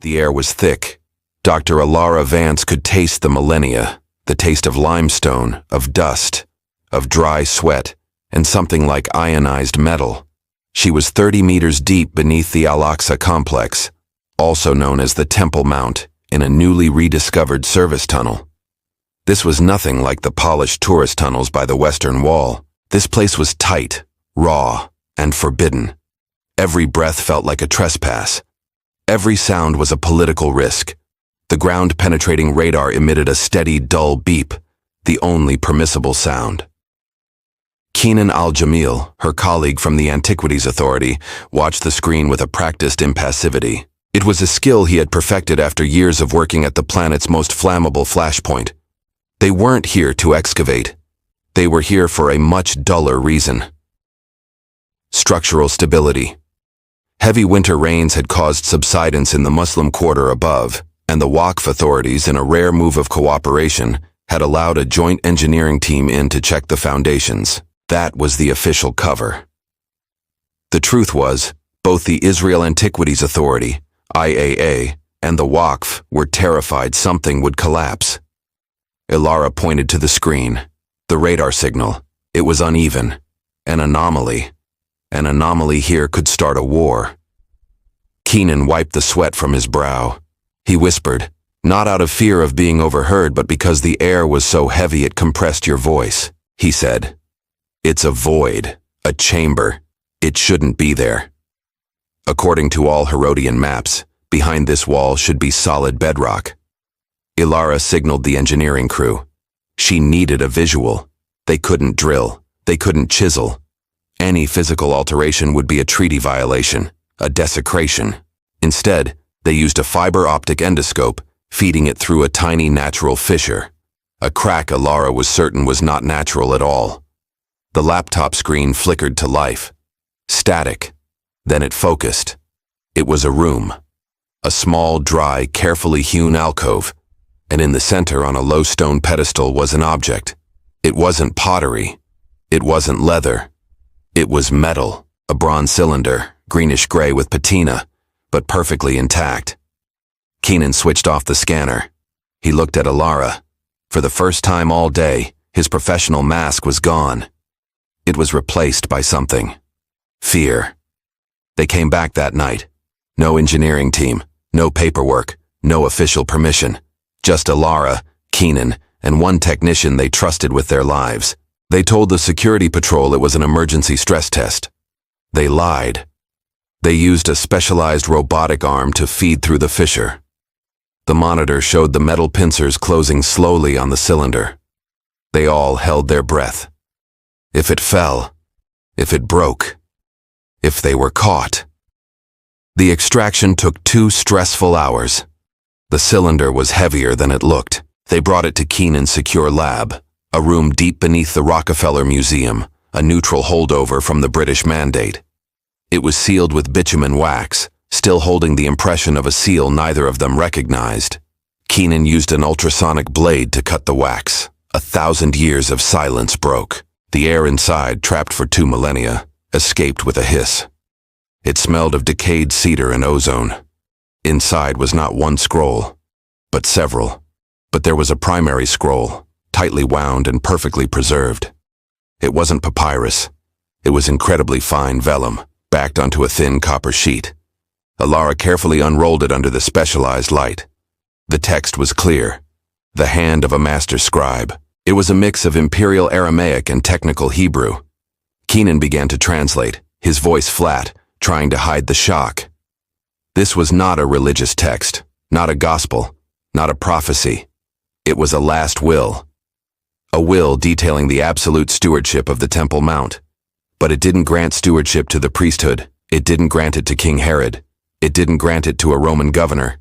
The air was thick. Dr. Alara Vance could taste the millennia, the taste of limestone, of dust, of dry sweat, and something like ionized metal. She was 30 meters deep beneath the Al-Aqsa complex, also known as the Temple Mount, in a newly rediscovered service tunnel. This was nothing like the polished tourist tunnels by the Western Wall. This place was tight, raw, and forbidden. Every breath felt like a trespass. Every sound was a political risk. The ground-penetrating radar emitted a steady, dull beep, the only permissible sound. Keenan Al-Jamil, her colleague from the Antiquities Authority, watched the screen with a practiced impassivity. It was a skill he had perfected after years of working at the planet's most flammable flashpoint. They weren't here to excavate. They were here for a much duller reason. Structural stability. Heavy winter rains had caused subsidence in the Muslim quarter above, and the Waqf authorities, in a rare move of cooperation, had allowed a joint engineering team in to check the foundations. That was the official cover. The truth was, both the Israel Antiquities Authority, IAA, and the Waqf were terrified something would collapse. Alara pointed to the screen. The radar signal. It was uneven. An anomaly. An anomaly here could start a war. Keenan wiped the sweat from his brow. He whispered, not out of fear of being overheard, but because the air was so heavy it compressed your voice. He said, "It's a void, a chamber. It shouldn't be there. According to all Herodian maps, behind this wall should be solid bedrock." Alara signaled the engineering crew. She needed a visual. They couldn't drill. They couldn't chisel. Any physical alteration would be a treaty violation, a desecration. Instead, they used a fiber optic endoscope, feeding it through a tiny natural fissure. A crack Alara was certain was not natural at all. The laptop screen flickered to life. Static. Then it focused. It was a room. A small, dry, carefully hewn alcove, and in the center on a low stone pedestal was an object. It wasn't pottery. It wasn't leather. It was metal, a bronze cylinder, greenish-gray with patina, but perfectly intact. Keenan switched off the scanner. He looked at Alara. For the first time all day, his professional mask was gone. It was replaced by something. Fear. They came back that night. No engineering team, no paperwork, no official permission. Just Alara, Keenan, and one technician they trusted with their lives. They told the security patrol it was an emergency stress test. They lied. They used a specialized robotic arm to feed through the fissure. The monitor showed the metal pincers closing slowly on the cylinder. They all held their breath. If it fell, if it broke, if they were caught. The extraction took 2 stressful hours. The cylinder was heavier than it looked. They brought it to Keenan's secure lab, a room deep beneath the Rockefeller Museum, a neutral holdover from the British mandate. It was sealed with bitumen wax, still holding the impression of a seal neither of them recognized. Keenan used an ultrasonic blade to cut the wax. 1,000 years of silence broke. The air inside, trapped for 2 millennia, escaped with a hiss. It smelled of decayed cedar and ozone. Inside was not one scroll, but several. But there was a primary scroll, tightly wound and perfectly preserved. It wasn't papyrus. It was incredibly fine vellum, backed onto a thin copper sheet. Alara carefully unrolled it under the specialized light. The text was clear. The hand of a master scribe. It was a mix of Imperial Aramaic and technical Hebrew. Keenan began to translate, his voice flat, trying to hide the shock. This was not a religious text, not a gospel, not a prophecy. It was a last will. A will detailing the absolute stewardship of the Temple Mount. But it didn't grant stewardship to the priesthood. It didn't grant it to King Herod. It didn't grant it to a Roman governor.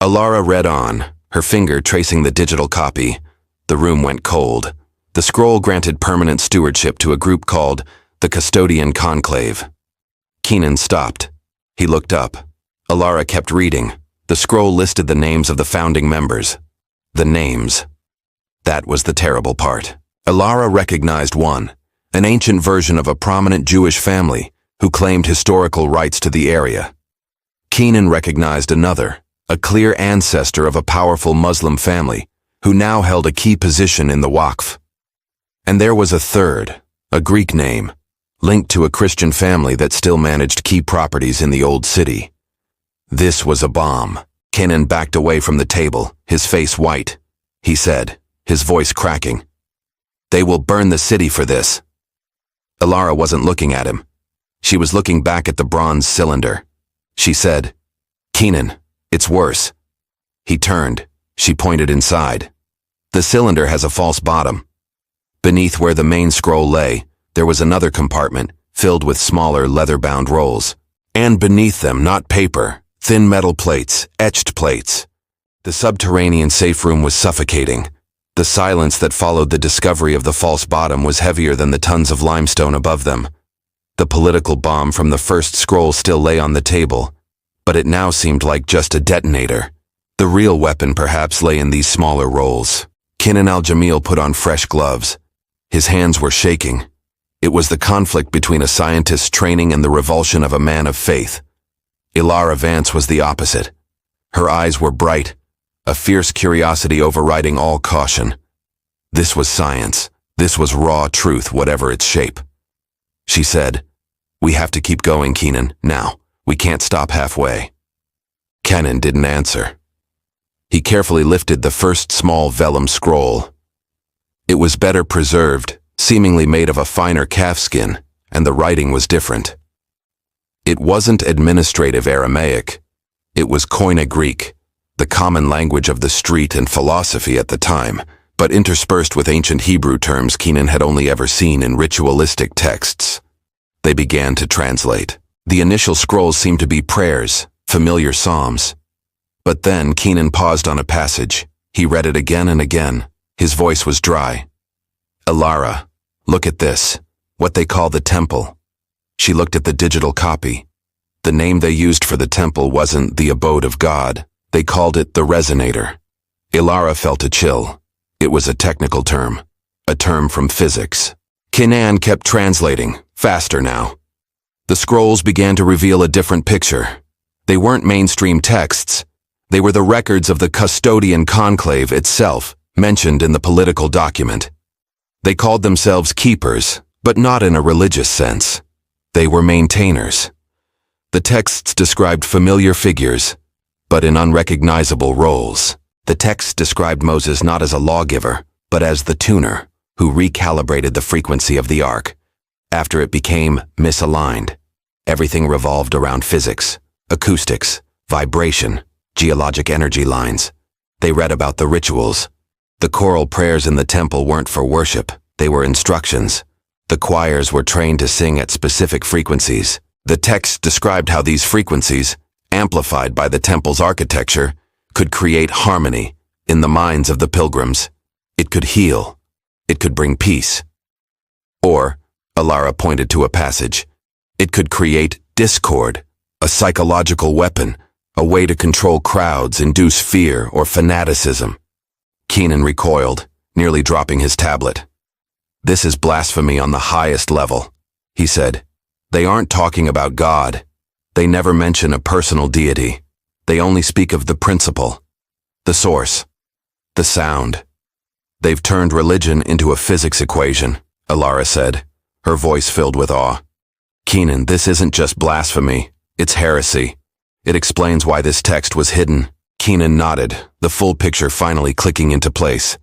Alara read on, her finger tracing the digital copy. The room went cold. The scroll granted permanent stewardship to a group called the Custodian Conclave. Keenan stopped. He looked up. Alara kept reading. The scroll listed the names of the founding members. The names. That was the terrible part. Alara recognized one, an ancient version of a prominent Jewish family who claimed historical rights to the area. Keenan recognized another, a clear ancestor of a powerful Muslim family who now held a key position in the Waqf. And there was a third, a Greek name, linked to a Christian family that still managed key properties in the old city. This was a bomb. Kenan backed away from the table, his face white. He said, his voice cracking, "They will burn the city for this." Alara wasn't looking at him. She was looking back at the bronze cylinder. She said, "Kenan, it's worse." He turned. She pointed inside. The cylinder has a false bottom. Beneath where the main scroll lay, there was another compartment filled with smaller leather-bound rolls. And beneath them, not paper, thin metal plates, etched plates. The subterranean safe room was suffocating. The silence that followed the discovery of the false bottom was heavier than the tons of limestone above them. The political bomb from the first scroll still lay on the table, but it now seemed like just a detonator. The real weapon perhaps lay in these smaller rolls. Kenan al-Jamil put on fresh gloves. His hands were shaking. It was the conflict between a scientist's training and the revulsion of a man of faith. Alara Vance was the opposite. Her eyes were bright, a fierce curiosity overriding all caution. This was science. This was raw truth, whatever its shape. She said, "We have to keep going, Kenan, now. We can't stop halfway." Kenan didn't answer. He carefully lifted the first small vellum scroll. It was better preserved, seemingly made of a finer calfskin, and the writing was different. It wasn't administrative Aramaic. It was Koine Greek, the common language of the street and philosophy at the time, but interspersed with ancient Hebrew terms Kenan had only ever seen in ritualistic texts. They began to translate. The initial scrolls seemed to be prayers, familiar psalms. But then Kenan paused on a passage. He read it again and again. His voice was dry. "Alara, look at this, what they call the temple." She looked at the digital copy. The name they used for the temple wasn't the abode of God. They called it the resonator. Alara felt a chill. It was a technical term, a term from physics. Kenan kept translating, faster now. The scrolls began to reveal a different picture. They weren't mainstream texts. They were the records of the custodian conclave itself, mentioned in the political document. They called themselves keepers, but not in a religious sense. They were maintainers. The texts described familiar figures, but in unrecognizable roles. The text described Moses not as a lawgiver, but as the tuner, who recalibrated the frequency of the ark. After it became misaligned, everything revolved around physics, acoustics, vibration, geologic energy lines. They read about the rituals. The choral prayers in the temple weren't for worship, they were instructions. The choirs were trained to sing at specific frequencies. The text described how these frequencies, amplified by the temple's architecture, could create harmony in the minds of the pilgrims. It could heal. It could bring peace. Or, Alara pointed to a passage, it could create discord, a psychological weapon, a way to control crowds, induce fear or fanaticism. Kenan recoiled, nearly dropping his tablet. "This is blasphemy on the highest level," he said. "They aren't talking about God. They never mention a personal deity. They only speak of the principle, the source, the sound. They've turned religion into a physics equation," Alara said, her voice filled with awe. "Kenan, this isn't just blasphemy, it's heresy. It explains why this text was hidden." Kenan nodded, the full picture finally clicking into place.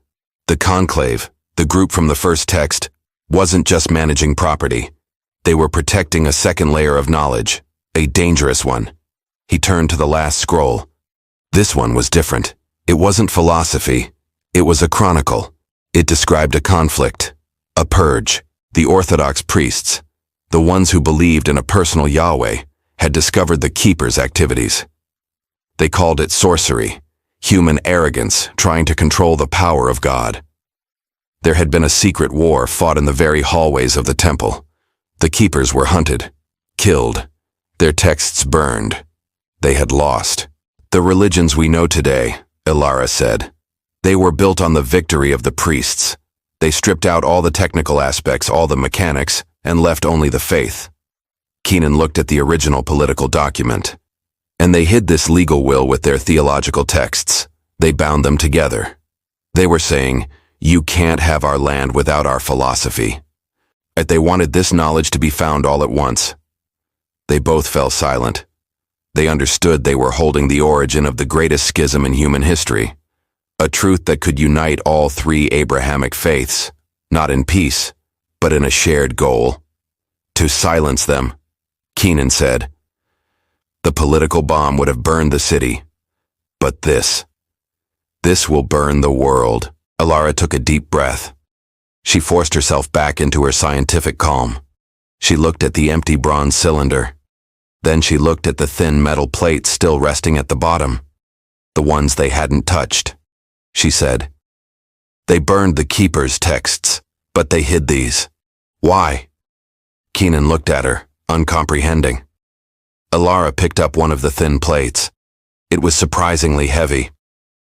The conclave, the group from the first text, wasn't just managing property. They were protecting a second layer of knowledge, a dangerous one. He turned to the last scroll. This one was different. It wasn't philosophy. It was a chronicle. It described a conflict, a purge. The Orthodox priests, the ones who believed in a personal Yahweh, had discovered the keeper's activities. They called it sorcery, human arrogance trying to control the power of God. There had been a secret war fought in the very hallways of the temple. The keepers were hunted, killed, their texts burned. They had lost. The religions we know today, Alara said, they were built on the victory of the priests. They stripped out all the technical aspects, all the mechanics, and left only the faith. Kenan looked at the original political document. And they hid this legal will with their theological texts. They bound them together. They were saying, "You can't have our land without our philosophy." And they wanted this knowledge to be found all at once. They both fell silent. They understood they were holding the origin of the greatest schism in human history, a truth that could unite all three Abrahamic faiths, not in peace, but in a shared goal. To silence them, Keenan said. The political bomb would have burned the city. But this will burn the world. Alara took a deep breath. She forced herself back into her scientific calm. She looked at the empty bronze cylinder. Then she looked at the thin metal plates still resting at the bottom, the ones they hadn't touched. She said, "They burned the Keeper's texts, but they hid these. Why?" Keenan looked at her, uncomprehending. Alara picked up one of the thin plates. It was surprisingly heavy.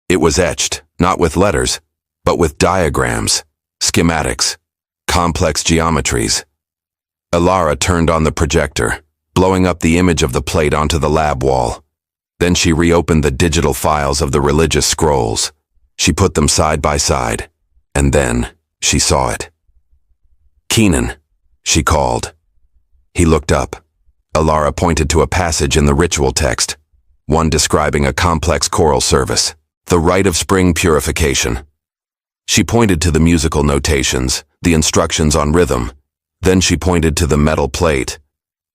It was etched, not with letters, but with diagrams, schematics, complex geometries. Alara turned on the projector, blowing up the image of the plate onto the lab wall. Then she reopened the digital files of the religious scrolls. She put them side by side, and then she saw it. "Keenan," she called. He looked up. Alara pointed to a passage in the ritual text, one describing a complex choral service, the rite of spring purification. She pointed to the musical notations, the instructions on rhythm. Then she pointed to the metal plate.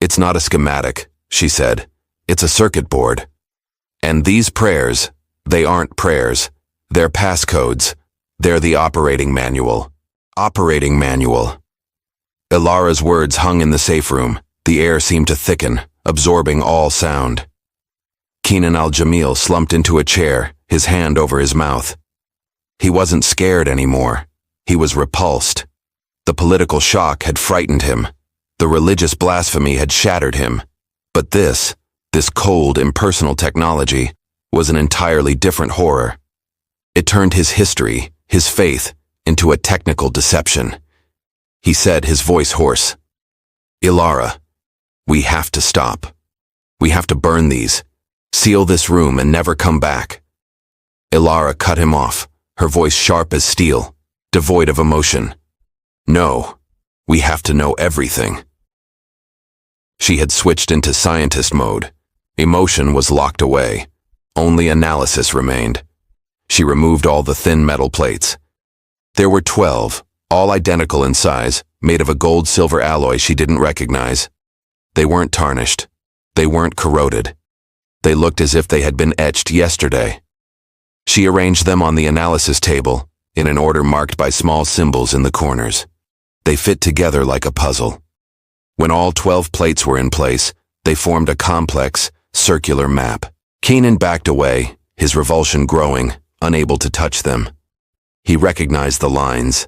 "It's not a schematic," she said. "It's a circuit board. And these prayers, they aren't prayers. They're passcodes. They're the operating manual." Operating manual. Ilara's words hung in the safe room. The air seemed to thicken, absorbing all sound. Keenan al-Jamil slumped into a chair, his hand over his mouth. He wasn't scared anymore. He was repulsed. The political shock had frightened him. The religious blasphemy had shattered him. But this cold, impersonal technology, was an entirely different horror. It turned his history, his faith, into a technical deception. He said, his voice hoarse, "Ilara, we have to stop. We have to burn these, seal this room and never come back." Ilara cut him off, her voice sharp as steel, devoid of emotion. "No, we have to know everything." She had switched into scientist mode. Emotion was locked away. Only analysis remained. She removed all the thin metal plates. There were 12, all identical in size, made of a gold-silver alloy she didn't recognize. They weren't tarnished. They weren't corroded. They looked as if they had been etched yesterday. She arranged them on the analysis table, in an order marked by small symbols in the corners. They fit together like a puzzle. When all 12 plates were in place, they formed a complex, circular map. Keenan backed away, his revulsion growing, unable to touch them. He recognized the lines.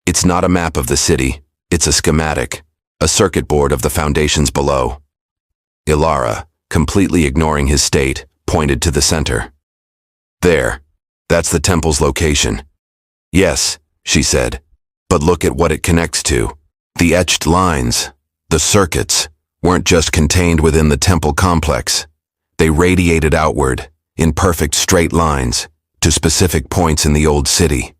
It's not a map of the city, it's a schematic, a circuit board of the foundations below. Ilara, completely ignoring his state, pointed to the center. "There, that's the temple's location." "Yes," she said, "but look at what it connects to. The etched lines, the circuits, weren't just contained within the temple complex. They radiated outward, in perfect straight lines, to specific points in the old city.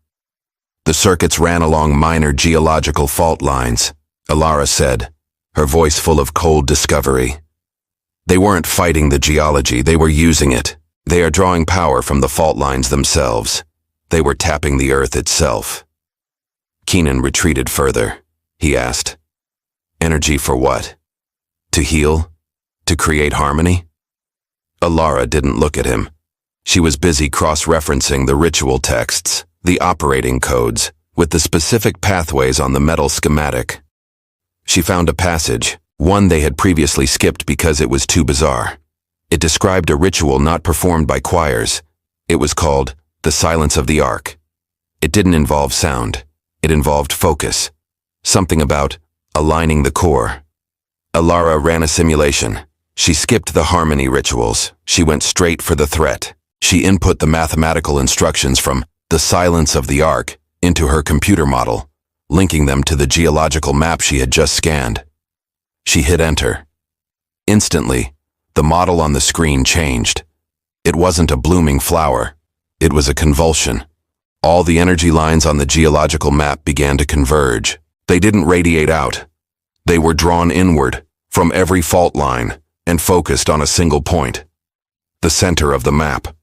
The circuits ran along minor geological fault lines," Ilara said, her voice full of cold discovery. "They weren't fighting the geology, they were using it. They are drawing power from the fault lines themselves. They were tapping the earth itself." Keenan retreated further. He asked, "Energy for what? To heal? To create harmony?" Ilara didn't look at him. She was busy cross-referencing the ritual texts, the operating codes, with the specific pathways on the metal schematic. She found a passage, one they had previously skipped because it was too bizarre. It described a ritual not performed by choirs. It was called the Silence of the Ark. It didn't involve sound. It involved focus. Something about aligning the core. Ilara ran a simulation. She skipped the harmony rituals. She went straight for the threat. She input the mathematical instructions from the Silence of the Ark into her computer model, linking them to the geological map she had just scanned. She hit enter. Instantly, The model on the screen changed. It wasn't a blooming flower. It was a convulsion. All the energy lines on the geological map began to converge. They didn't radiate out. They were drawn inward, from every fault line, and focused on a single point. The center of the map.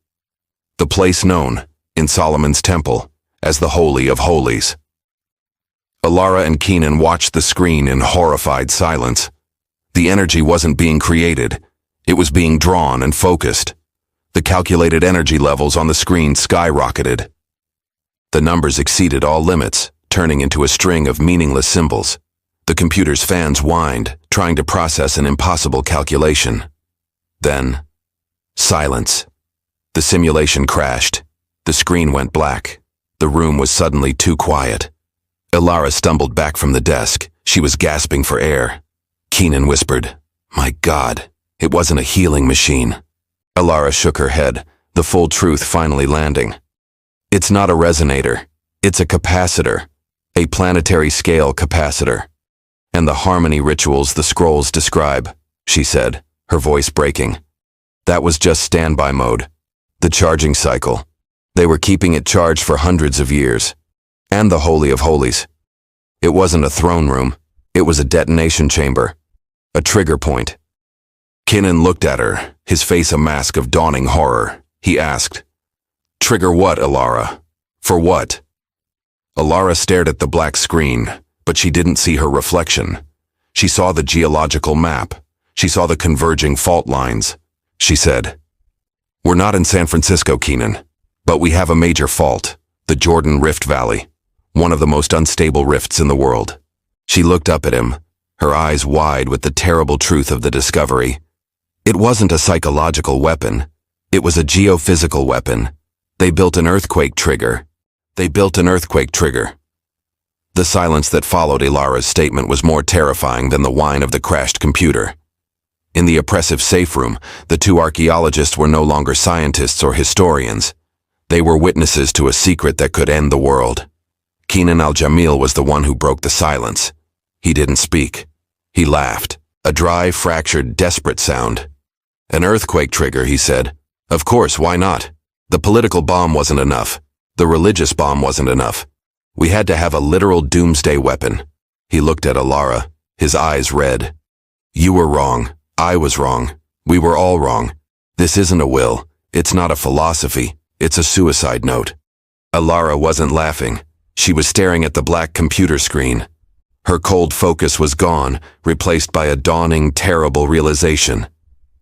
The place known, in Solomon's Temple, as the Holy of Holies. Alara and Keenan watched the screen in horrified silence. The energy wasn't being created. It was being drawn and focused. The calculated energy levels on the screen skyrocketed. The numbers exceeded all limits, turning into a string of meaningless symbols. The computer's fans whined, trying to process an impossible calculation. Then, silence. The simulation crashed. The screen went black. The room was suddenly too quiet. Alara stumbled back from the desk. She was gasping for air. Keenan whispered, "My God, it wasn't a healing machine." Alara shook her head, the full truth finally landing. "It's not a resonator. It's a capacitor. A planetary scale capacitor. And the harmony rituals the scrolls describe," she said, her voice breaking. "That was just standby mode. The charging cycle. They were keeping it charged for hundreds of years. And the Holy of Holies. It wasn't a throne room. It was a detonation chamber. A trigger point." Keenan looked at her, his face a mask of dawning horror. He asked, "Trigger what, Alara? For what?" Alara stared at the black screen, but she didn't see her reflection. She saw the geological map. She saw the converging fault lines. She said, "We're not in San Francisco, Keenan, but we have a major fault, the Jordan Rift Valley, one of the most unstable rifts in the world." She looked up at him, her eyes wide with the terrible truth of the discovery. It wasn't a psychological weapon. It was a geophysical weapon. They built an earthquake trigger. They built an earthquake trigger. The silence that followed Alara's statement was more terrifying than the whine of the crashed computer. In the oppressive safe room, the two archaeologists were no longer scientists or historians. They were witnesses to a secret that could end the world. Keenan al-Jamil was the one who broke the silence. He didn't speak. He laughed, a dry, fractured, desperate sound. "An earthquake trigger," he said. "Of course, why not? The political bomb wasn't enough. The religious bomb wasn't enough. We had to have a literal doomsday weapon." He looked at Alara, his eyes red. "You were wrong. I was wrong. We were all wrong. This isn't a will. It's not a philosophy. It's a suicide note." Alara wasn't laughing. She was staring at the black computer screen. Her cold focus was gone, replaced by a dawning, terrible realization.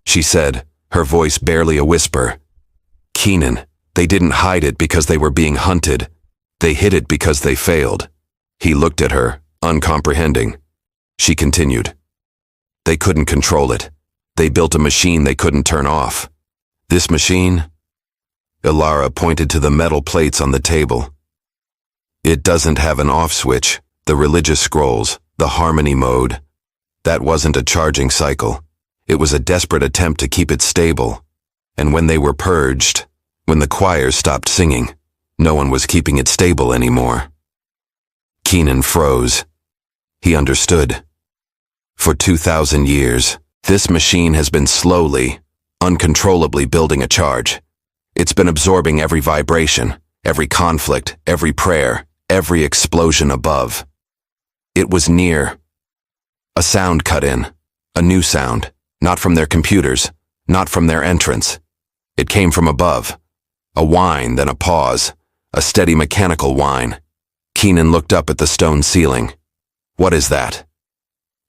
She said, her voice barely a whisper, "Keenan, they didn't hide it because they were being hunted. They hid it because they failed." He looked at her, uncomprehending. She continued, "They couldn't control it. They built a machine they couldn't turn off. This machine?" Alara pointed to the metal plates on the table. "It doesn't have an off switch. The religious scrolls, the harmony mode. That wasn't a charging cycle. It was a desperate attempt to keep it stable. And when they were purged, when the choir stopped singing, no one was keeping it stable anymore." Keenan froze. He understood. For 2,000 years, this machine has been slowly, uncontrollably building a charge. It's been absorbing every vibration, every conflict, every prayer, every explosion above. It was near. A sound cut in, a new sound, not from their computers, not from their entrance. It came from above. A whine, then a pause, a steady mechanical whine. Keenan looked up at the stone ceiling. "What is that?"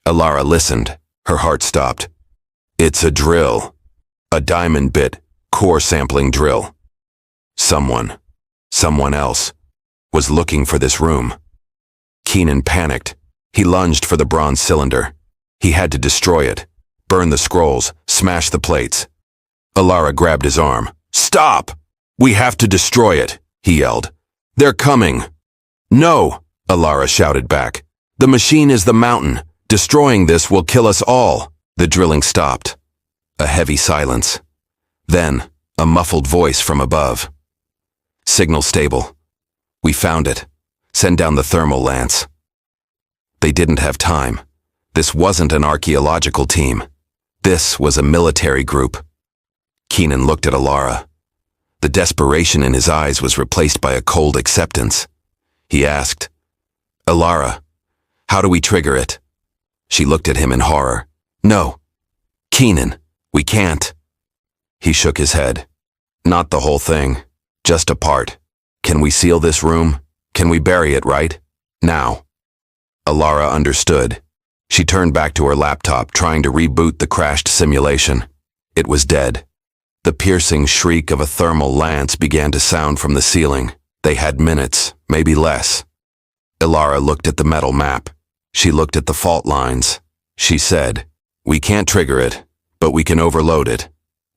Alara listened. Her heart stopped. "It's a drill. A diamond bit, core sampling drill. Someone else, was looking for this room." Keenan panicked. He lunged for the bronze cylinder. He had to destroy it, burn the scrolls, smash the plates. Alara grabbed his arm. "Stop! We have to destroy it," he yelled. "They're coming." "No," Alara shouted back. "The machine is the mountain. Destroying this will kill us all." The drilling stopped. A heavy silence. Then, a muffled voice from above. "Signal stable. We found it. Send down the thermal lance." They didn't have time. This wasn't an archaeological team. This was a military group. Keenan looked at Alara. The desperation in his eyes was replaced by a cold acceptance. He asked, "Alara, how do we trigger it?" She looked at him in horror. "No. Keenan, we can't." He shook his head. "Not the whole thing. Just a part. Can we seal this room? Can we bury it right now?" Alara understood. She turned back to her laptop, trying to reboot the crashed simulation. It was dead. The piercing shriek of a thermal lance began to sound from the ceiling. They had minutes, maybe less. Alara looked at the metal map. She looked at the fault lines. She said, "We can't trigger it, but we can overload it.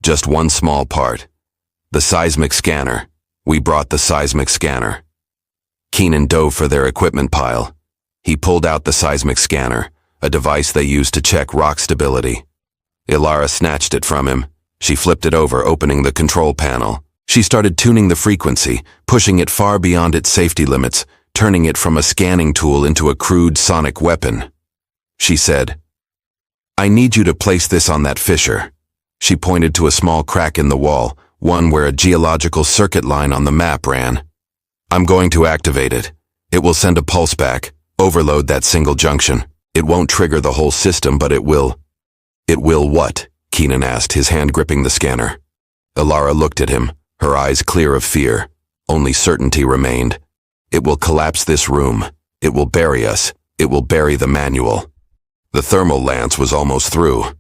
Just one small part. The seismic scanner. We brought the seismic scanner." Keenan dove for their equipment pile. He pulled out the seismic scanner, a device they used to check rock stability. Alara snatched it from him. She flipped it over, opening the control panel. She started tuning the frequency, pushing it far beyond its safety limits, turning it from a scanning tool into a crude sonic weapon. She said, "I need you to place this on that fissure." She pointed to a small crack in the wall, one where a geological circuit line on the map ran. "I'm going to activate it. It will send a pulse back, overload that single junction. It won't trigger the whole system, but it will." "It will what?" Keenan asked, his hand gripping the scanner. Alara looked at him, her eyes clear of fear. Only certainty remained. "It will collapse this room. It will bury us. It will bury the manual." The thermal lance was almost through.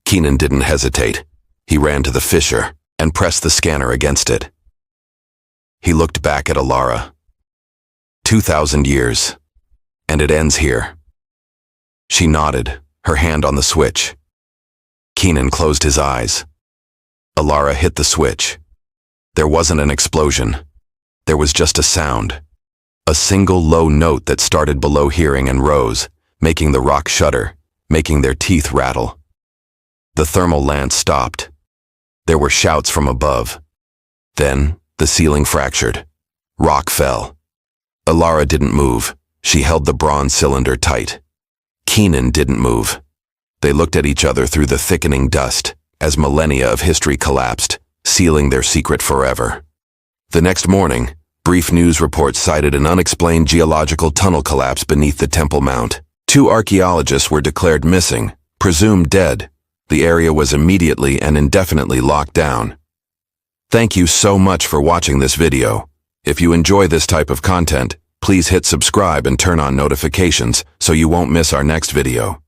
Keenan didn't hesitate. He ran to the fissure and pressed the scanner against it. He looked back at Alara. 2,000 years. And it ends here. She nodded, her hand on the switch. Keenan closed his eyes. Alara hit the switch. There wasn't an explosion. There was just a sound. A single low note that started below hearing and rose, making the rock shudder, making their teeth rattle. The thermal lance stopped. There were shouts from above. Then, the ceiling fractured. Rock fell. Alara didn't move. She held the bronze cylinder tight. Keenan didn't move. They looked at each other through the thickening dust as millennia of history collapsed, sealing their secret forever. The next morning, brief news reports cited an unexplained geological tunnel collapse beneath the Temple Mount. 2 archaeologists were declared missing, presumed dead. The area was immediately and indefinitely locked down. Thank you so much for watching this video. If you enjoy this type of content, please hit subscribe and turn on notifications so you won't miss our next video.